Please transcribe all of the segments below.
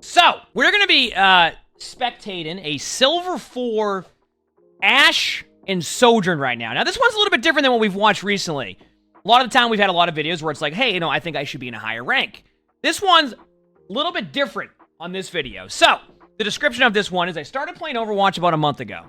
So, we're going to be spectating a Silver 4 Ashe and Sojourn right now. Now, this one's a little bit different than what we've watched recently. A lot of the time, we've had a lot of videos where it's like, hey, I think I should be in a higher rank. This one's a little bit different on this video. So, the description of this one is I started playing Overwatch about a month ago,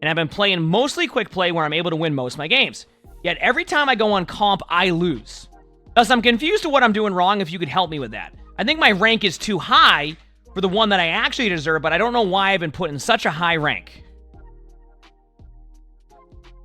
and I've been playing mostly quick play where I'm able to win most of my games. Yet, every time I go on comp, I lose. Thus, I'm confused to what I'm doing wrong if you could help me with that. I think my rank is too high for the one that I actually deserve, but I don't know why I've been put in such a high rank.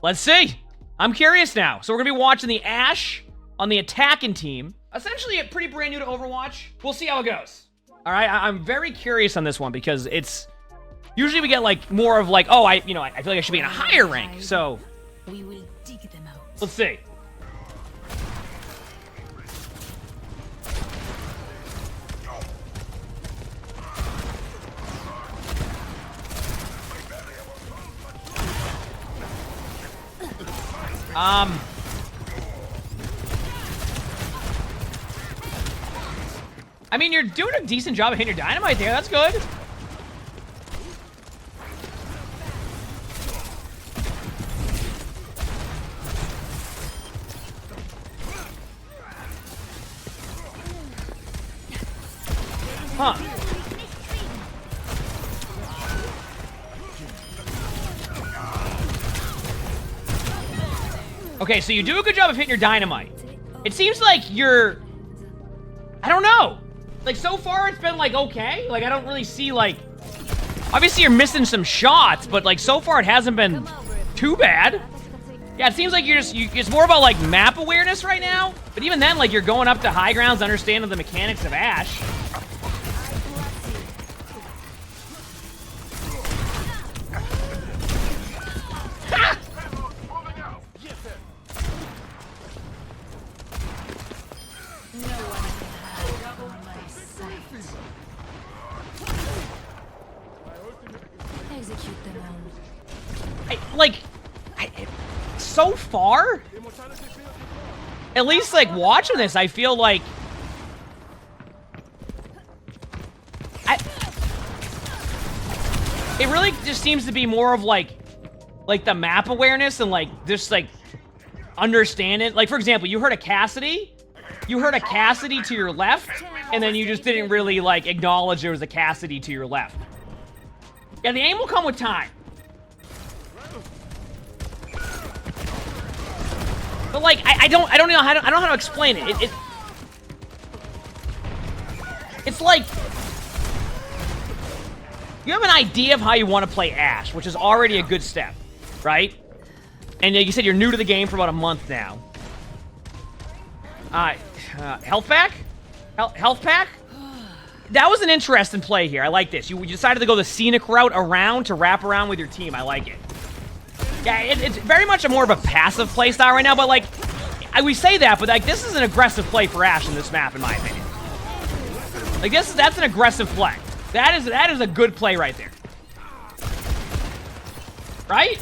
Let's see. I'm curious now. So we're going to be watching the Ashe on the attacking team. Essentially, pretty brand new to Overwatch. We'll see how it goes. All right, I'm very curious on this one because it's... Usually we get, like, more of, like, oh, I feel like I should be in a higher rank. So, we will dig them out. Let's see. I mean, you're doing a decent job of hitting your dynamite there. That's good. Huh. Okay, so you do a good job of hitting your dynamite. It seems like you're... I don't know. Like, so far it's been, like, okay. Like, I don't really see, like... Obviously, you're missing some shots, but, like, so far it hasn't been too bad. Yeah, it seems like it's more about, like, map awareness right now. But even then, like, you're going up to high grounds, understanding the mechanics of Ashe. Execute them all. So far, at least, like, watching this, I feel like... It really just seems to be more of, like the map awareness and, like, just, like, understand it. Like, for example, you heard a Cassidy. You heard a Cassidy to your left, and then you just didn't really, like, acknowledge there was a Cassidy to your left. Yeah, the aim will come with time. But, like, I don't know how to, I don't know how to explain it. It's like you have an idea of how you want to play Ashe, which is already a good step, right? And you said you're new to the game for about a month now. Health pack? Health pack? That was an interesting play here. I like this. You decided to go the scenic route around to wrap around with your team. I like it. Yeah, it's very much more of a passive play style right now, but, like, we say that, but, like, this is an aggressive play for Ashe in this map, in my opinion. Like, that's an aggressive play. That is a good play right there. Right?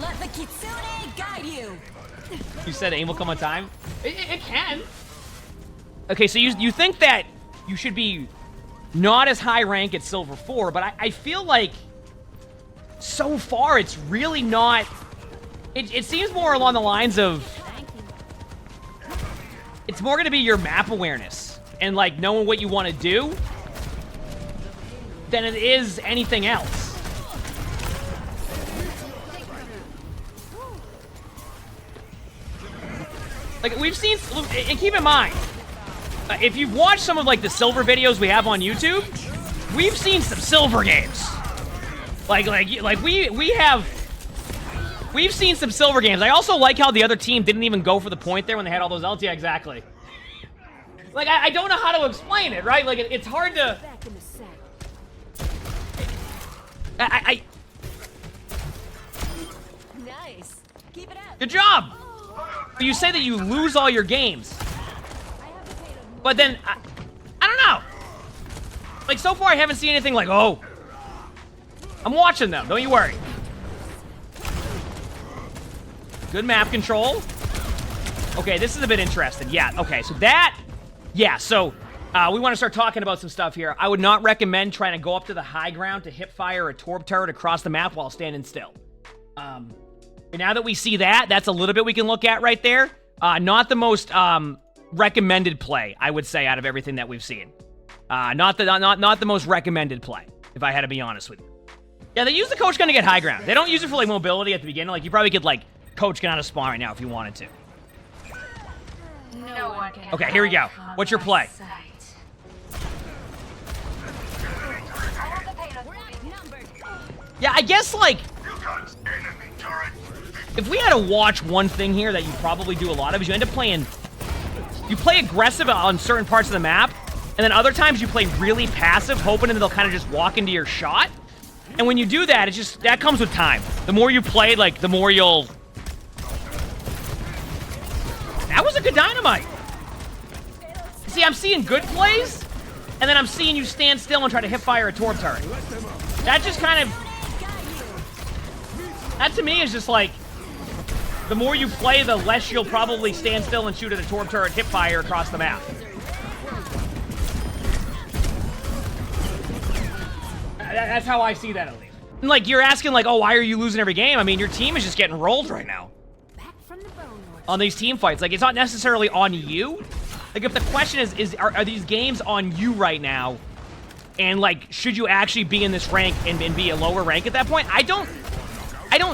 Let the kitsune guide you. You said aim will come on time? It can. Okay, so you think that you should be not as high rank at Silver 4, but I feel like so far it's really not... It seems more along the lines of... It's more going to be your map awareness and, like, knowing what you want to do than it is anything else. Like, we've seen... And keep in mind, if you've watched some of, like, the Silver videos we have on YouTube, we've seen some Silver games. We've seen some Silver games. I also like how the other team didn't even go for the point there when they had all those ults. Yeah, exactly. Like, I don't know how to explain it, right? Like, it's hard to... Nice. Keep it up. Good job! But you say that you lose all your games. But then, I don't know. Like, so far I haven't seen anything like, oh. I'm watching them, don't you worry. Good map control. Okay, this is a bit interesting. Yeah, okay, so that... Yeah, so We want to start talking about some stuff here. I would not recommend trying to go up to the high ground to hip fire a torp turret across the map while standing still. And now that we see that, that's a little bit we can look at right there. Not the most recommended play, I would say, out of everything that we've seen. Not the most recommended play, if I had to be honest with you. Yeah, they use the coach gun to get high ground. They don't use it for like mobility at the beginning. Like you probably could like coach gun out of spawn right now if you wanted to. No one can Okay, here we go. What's your play? Yeah, I guess like if we had to watch one thing here that you probably do a lot of is you end up playing. You play aggressive on certain parts of the map, and then other times you play really passive, hoping that they'll kind of just walk into your shot. And when you do that, it's just, that comes with time. The more you play, like, the more you'll... That was a good dynamite. See, I'm seeing good plays, and then I'm seeing you stand still and try to hip fire a torp turret. That just kind of... That to me is just like... The more you play, the less you'll probably stand still and shoot at a torp turret hip fire across the map. That's how I see that, at least. And like, you're asking, like, oh, why are you losing every game? I mean, your team is just getting rolled right now. On these team fights. Like, it's not necessarily on you. Like, if the question is are these games on you right now? And, like, should you actually be in this rank and be a lower rank at that point? I don't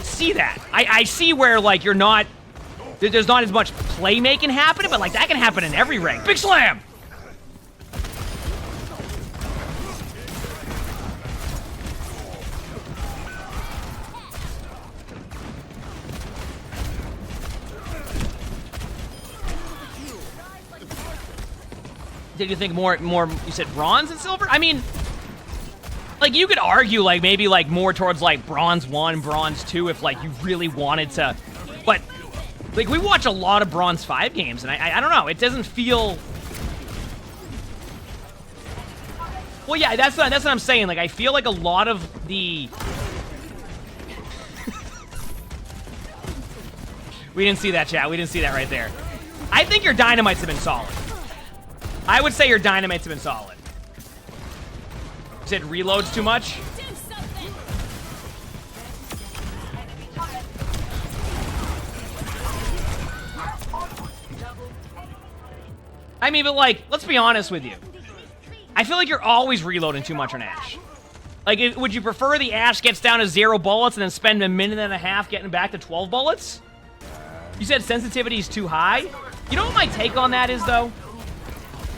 see that. I see where, like, you're not... There's not as much playmaking happening, but, like, that can happen in every rank. Big slam! Did you think more, you said bronze and silver? I mean, like, you could argue, like, maybe, like, more towards, like, bronze 1, bronze 2 if, like, you really wanted to. But, like, we watch a lot of bronze 5 games, and I don't know, it doesn't feel... Well, yeah, that's what I'm saying. Like, I feel like a lot of the... We didn't see that, chat. We didn't see that right there. I think your dynamites have been solid. I would say your dynamites have been solid. You said reloads too much? I mean, but like, let's be honest with you. I feel like you're always reloading too much on Ash. Like, would you prefer the Ash gets down to 0 bullets and then spend a minute and a half getting back to 12 bullets? You said sensitivity is too high? You know what my take on that is, though?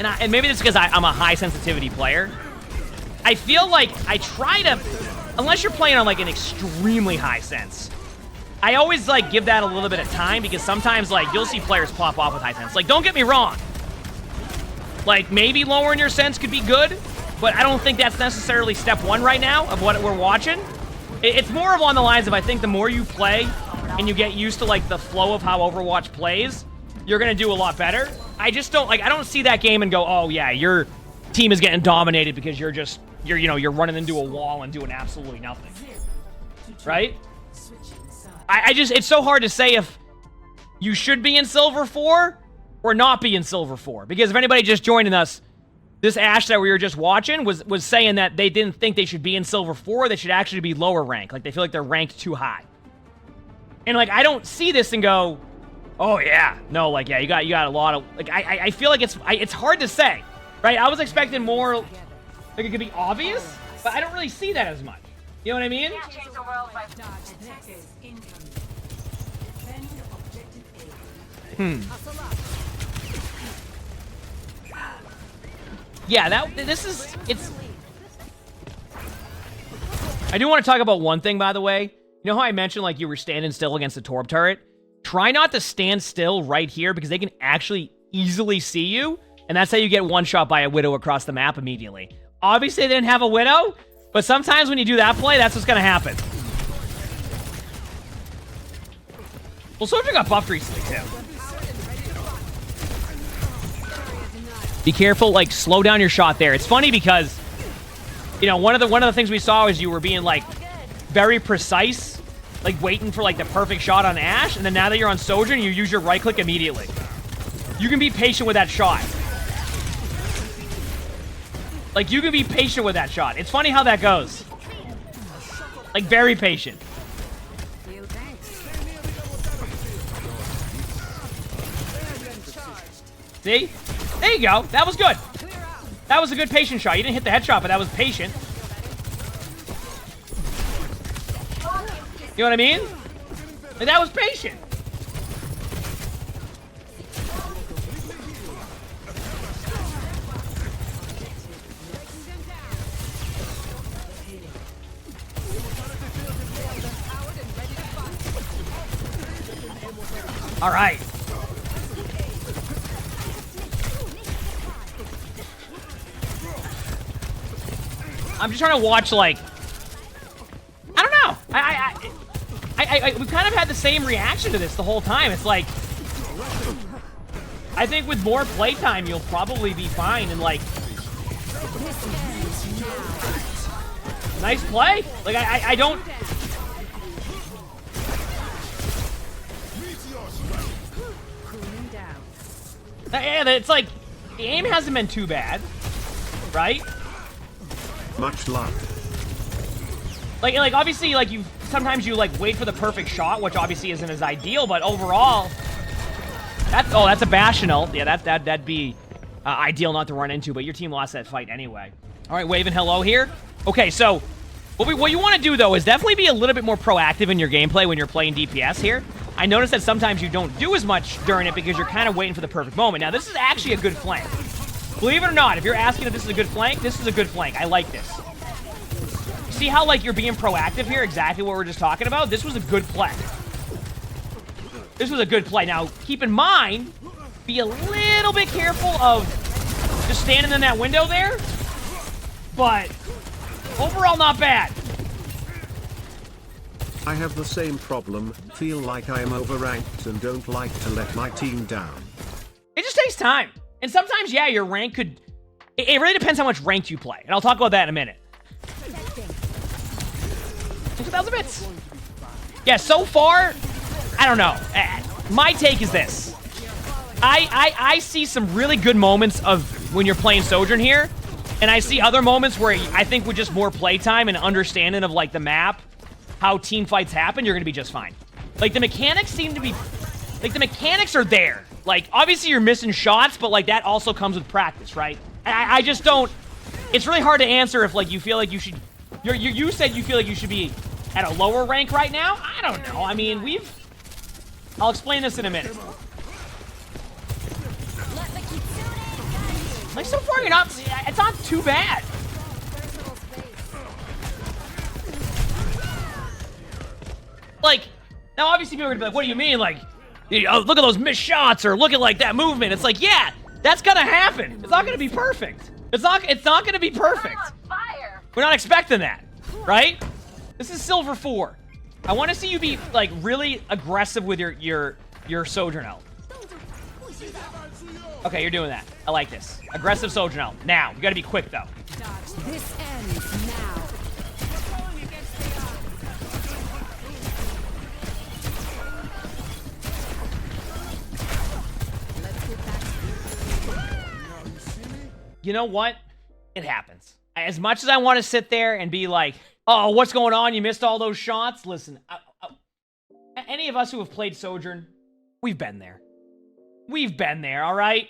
And maybe this is because I'm a high sensitivity player. I feel like I try to, unless you're playing on like an extremely high sense, I always like give that a little bit of time because sometimes like you'll see players pop off with high sense. Like, don't get me wrong. Like, maybe lowering your sense could be good, but I don't think that's necessarily step 1 right now of what we're watching. It's more of on the lines of I think the more you play and you get used to like the flow of how Overwatch plays, you're gonna do a lot better. I just don't, like, I don't see that game and go, oh yeah, your team is getting dominated because you're running into a wall and doing absolutely nothing. Right? I just, it's so hard to say if you should be in Silver 4 or not be in Silver 4. Because if anybody just joining us, this Ash that we were just watching was saying that they didn't think they should be in Silver 4, they should actually be lower rank. Like, they feel like they're ranked too high. And, like, I don't see this and go, oh, yeah. No, like, yeah, you got a lot of... Like, I feel like it's hard to say, right? I was expecting more... Like, it could be obvious, but I don't really see that as much. You know what I mean? Yeah, it's... I do want to talk about one thing, by the way. You know how I mentioned, like, you were standing still against the torp turret? Try not to stand still right here because they can actually easily see you, and that's how you get one shot by a Widow across the map immediately. Obviously, they didn't have a Widow, but sometimes when you do that play, that's what's going to happen. Well, Sojourn got buffed recently, too. Be careful, like, slow down your shot there. It's funny because, you know, one of the things we saw is you were being, like, very precise, like, waiting for, like, the perfect shot on Ash, and then now that you're on Sojourn, you use your right-click immediately. You can be patient with that shot. Like, you can be patient with that shot. It's funny how that goes. Like, very patient. See? There you go. That was good. That was a good patient shot. You didn't hit the headshot, but that was patient. You know what I mean? Like, that was patient. All right. I'm just trying to watch, like, I don't know. We've kind of had the same reaction to this the whole time. It's like, I think with more playtime, you'll probably be fine. And like, nice play. Like, I don't. Yeah, it's like, the aim hasn't been too bad, right? Much love. Like obviously, like, sometimes you, like, wait for the perfect shot, which obviously isn't as ideal, but overall, that's a Bastional. Yeah, that'd be ideal not to run into, but your team lost that fight anyway. All right, waving hello here. Okay, so what you want to do, though, is definitely be a little bit more proactive in your gameplay when you're playing DPS here. I notice that sometimes you don't do as much during it because you're kind of waiting for the perfect moment. Now, this is actually a good flank. Believe it or not, if you're asking if this is a good flank, this is a good flank. I like this. See how, like, you're being proactive here? Exactly what we're just talking about? This was a good play. This was a good play. Now, keep in mind, be a little bit careful of just standing in that window there. But overall, not bad. I have the same problem, feel like I am overranked and don't like to let my team down. It just takes time. And sometimes, yeah, your rank could... It really depends how much ranked you play. And I'll talk about that in a minute. 2,000 bits. Yeah, so far, I don't know. My take is this. I see some really good moments of when you're playing Sojourn here. And I see other moments where I think with just more playtime and understanding of, like, the map, how team fights happen, you're going to be just fine. Like, the mechanics seem to be... Like, the mechanics are there. Like, obviously you're missing shots, but, like, that also comes with practice, right? I just don't... It's really hard to answer if, like, you feel like you should... You said you feel like you should be at a lower rank right now? I don't know. I mean, I'll explain this in a minute. Like, so far, it's not too bad. Like, now obviously people are gonna be like, what do you mean? Like, look at those missed shots, or look at, like, that movement. It's like, yeah, that's gonna happen. It's not gonna be perfect. It's not gonna be perfect. We're not expecting that, right? This is Silver 4. I want to see you be, like, really aggressive with your Sojourn ult. Okay, you're doing that. I like this. Aggressive Sojourn ult. Now, you gotta be quick, though. This ends now. You know what? It happens. As much as I want to sit there and be like, oh, what's going on? You missed all those shots? Listen, any of us who have played Sojourn, we've been there. We've been there, all right?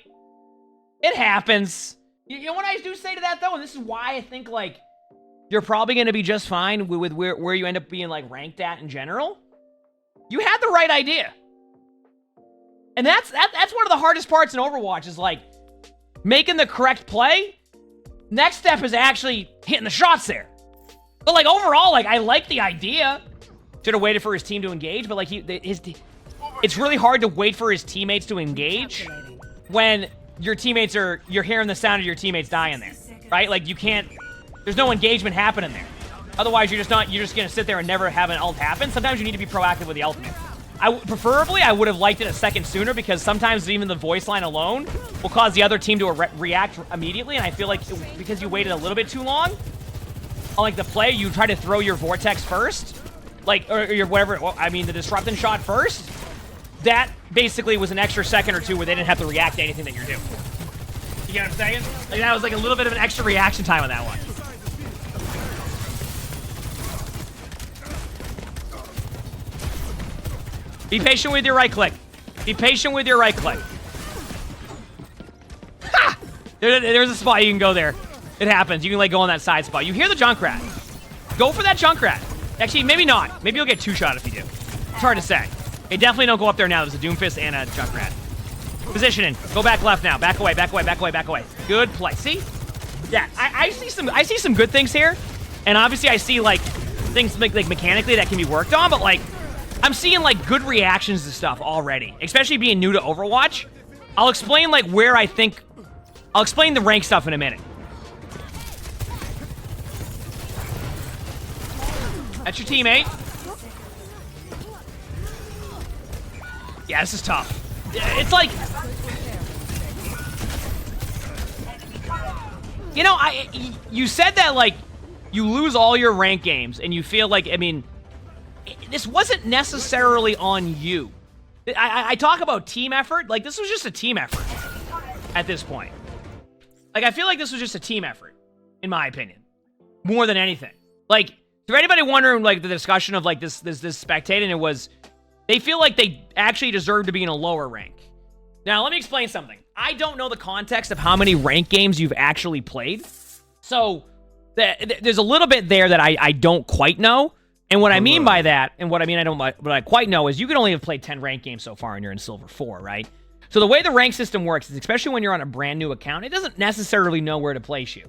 It happens. You know what I do say to that, though? And this is why I think, like, you're probably going to be just fine with where you end up being, like, ranked at in general. You had the right idea. And that's one of the hardest parts in Overwatch is, like, making the correct play. Next step is actually hitting the shots there. But, like, overall, like, I like the idea. Should have waited for his team to engage, but, like, it's really hard to wait for his teammates to engage when your teammates you're hearing the sound of your teammates dying there, right? Like, you can't, there's no engagement happening there. Otherwise, you're just gonna sit there and never have an ult happen. Sometimes you need to be proactive with the ultimate. Preferably, I would have liked it a second sooner, because sometimes even the voice line alone will cause the other team to react immediately, and I feel like because you waited a little bit too long on, like, the play, you try to throw your vortex first, like, or your whatever, well, I mean, the disrupting shot first. That basically was an extra second or two where they didn't have to react to anything that you're doing. You get what I'm saying? Like, that was like a little bit of an extra reaction time on that one. Be patient with your right click. Be patient with your right click. Ha! There's a spot you can go there. It happens. You can like go on that side spot. You hear the Junkrat. Go for that Junkrat. Actually, maybe not. Maybe you'll get two-shot if you do. It's hard to say. Hey, definitely don't go up there now. There's a Doomfist and a Junkrat. Positioning. Go back left now. Back away, back away, back away, back away. Good play. See? Yeah, I see some good things here. And obviously I see like things like mechanically that can be worked on, but like I'm seeing like good reactions to stuff already, especially being new to Overwatch. I'll explain like where I think I'll explain the rank stuff in a minute. That's your teammate. Yeah, this is tough. It's like, you know, you said that like you lose all your rank games and you feel like, I mean, this wasn't necessarily on you. I talk about team effort. Like, this was just a team effort at this point. Like, I feel like this was just a team effort, in my opinion, more than anything. Like, for anybody wondering, like, the discussion of, like, this spectating, it was, they feel like they actually deserve to be in a lower rank. Now, let me explain something. I don't know the context of how many rank games you've actually played. So, there's a little bit there that I don't quite know. And what I mean by that, and what I quite know is you can only have played 10 rank games so far and you're in Silver 4, right? So the way the rank system works is, especially when you're on a brand new account, it doesn't necessarily know where to place you.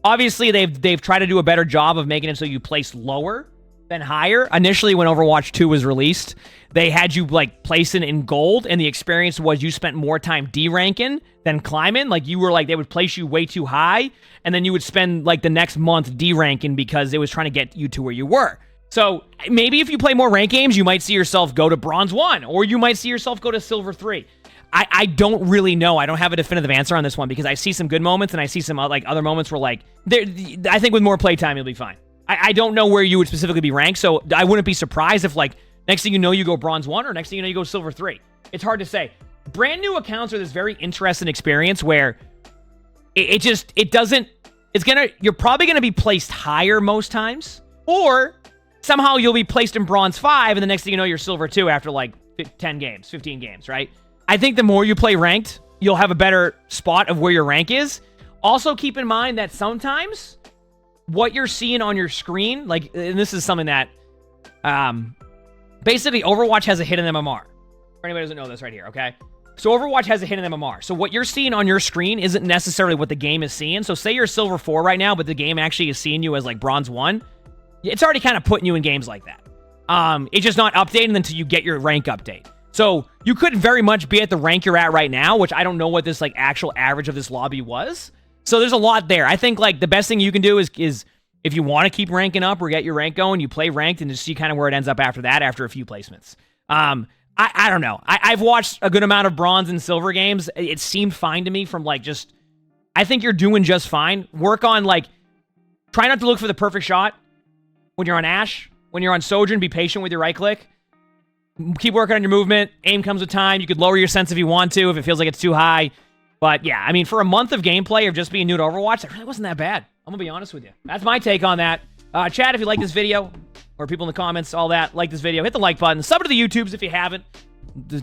Obviously, they've tried to do a better job of making it so you place lower than higher. Initially, when Overwatch 2 was released, they had you like placing in gold, and the experience was you spent more time D-ranking than climbing. Like, you were like, they would place you way too high, and then you would spend like the next month D-ranking because it was trying to get you to where you were. So maybe if you play more rank games, you might see yourself go to Bronze 1, or you might see yourself go to Silver 3. I don't really know. I don't have a definitive answer on this one because I see some good moments and I see some like other moments where like, I think with more playtime, you'll be fine. I don't know where you would specifically be ranked, so I wouldn't be surprised if like next thing you know you go Bronze 1 or next thing you know you go Silver 3. It's hard to say. Brand new accounts are this very interesting experience where you're probably gonna be placed higher most times, or somehow you'll be placed in Bronze 5, and the next thing you know, you're Silver 2 after like 10 games, 15 games, right? I think the more you play ranked, you'll have a better spot of where your rank is. Also, keep in mind that sometimes what you're seeing on your screen, like, and this is something that, basically Overwatch has a hidden MMR. For anybody who doesn't know this right here, okay? So Overwatch has a hidden MMR. So what you're seeing on your screen isn't necessarily what the game is seeing. So say you're Silver 4 right now, but the game actually is seeing you as like Bronze 1. It's already kind of putting you in games like that. It's just not updating until you get your rank update. So you could very much be at the rank you're at right now, which I don't know what this like actual average of this lobby was. So there's a lot there. I think like the best thing you can do is if you want to keep ranking up or get your rank going, you play ranked and just see kind of where it ends up after that, after a few placements. I don't know. I've watched a good amount of Bronze and Silver games. It seemed fine to me from like just, I think you're doing just fine. Work on like, try not to look for the perfect shot. When you're on Ashe, when you're on Sojourn, be patient with your right click. Keep working on your movement. Aim comes with time. You could lower your sense if you want to, if it feels like it's too high. But yeah, I mean, for a month of gameplay of just being new to Overwatch, that really wasn't that bad. I'm going to be honest with you. That's my take on that. Chat, if you like this video, or people in the comments, all that, like this video, hit the like button. Sub to the YouTubes if you haven't.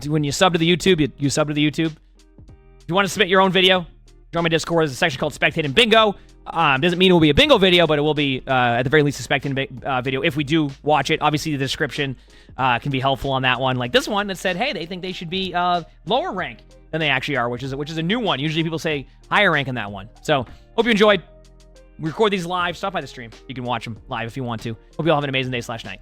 When you sub to the YouTube, you sub to the YouTube. If you want to submit your own video, join my Discord. There's a section called Spectating Bingo. Doesn't mean it will be a bingo video, but it will be, at the very least, a spectating video if we do watch it. Obviously, the description can be helpful on that one. Like this one that said, hey, they think they should be lower rank than they actually are, which is a new one. Usually people say higher rank in that one. So, hope you enjoyed. We record these live. Stop by the stream. You can watch them live if you want to. Hope you all have an amazing day/night.